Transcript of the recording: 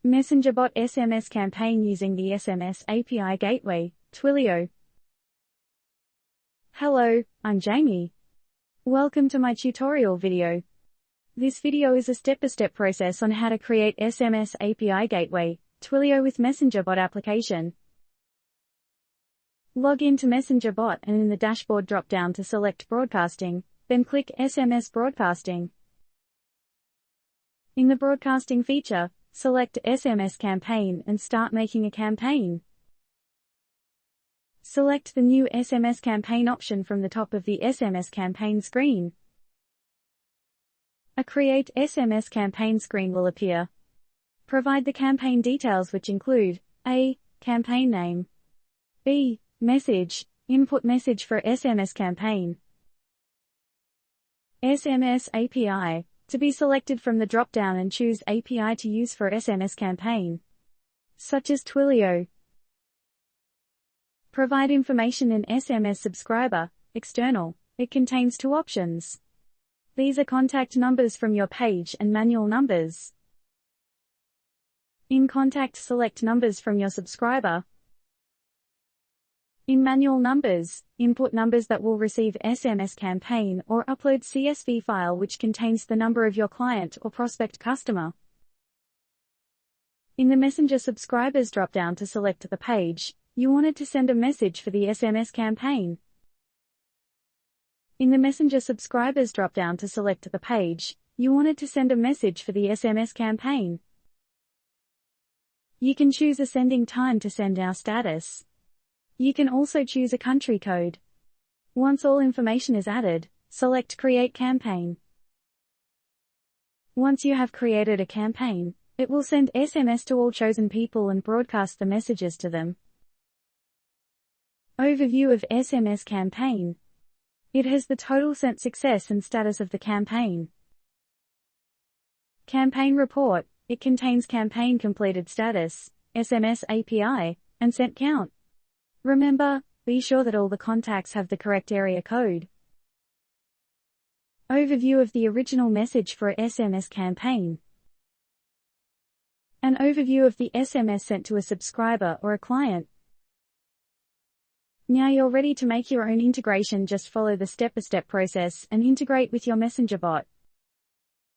Messenger Bot SMS Campaign using the SMS API Gateway, Twilio. Hello, I'm Jamie. Welcome to my tutorial video. This video is a step-by-step process on how to create SMS API Gateway, Twilio with Messenger Bot application. Log in to Messenger Bot and in the dashboard drop-down to select Broadcasting, then click SMS Broadcasting. In the Broadcasting feature, select SMS Campaign and start making a campaign. Select the new SMS Campaign option from the top of the SMS Campaign screen. A Create SMS Campaign screen will appear. Provide the campaign details, which include A. Campaign name, B. Message, input message for SMS campaign, SMS API, to be selected from the drop-down and choose API to use for SMS campaign, such as Twilio. Provide information in SMS subscriber, external. It contains two options. These are contact numbers from your page and manual numbers. In contact, select numbers from your subscriber. In manual numbers, input numbers that will receive SMS campaign or upload CSV file which contains the number of your client or prospect customer. In the Messenger subscribers drop-down to select the page you wanted to send a message for the SMS campaign. In the Messenger subscribers drop-down to select the page you wanted to send a message for the SMS campaign. You can choose a sending time to send now status. You can also choose a country code. Once all information is added, select Create Campaign. Once you have created a campaign, it will send SMS to all chosen people and broadcast the messages to them. Overview of SMS Campaign. It has the total sent success and status of the campaign. Campaign Report. It contains campaign completed status, SMS API, and sent count. Remember, be sure that all the contacts have the correct area code. Overview of the original message for SMS campaign. An overview of the SMS sent to a subscriber or a client. Now you're ready to make your own integration. Just follow the step-by-step process and integrate with your Messenger bot.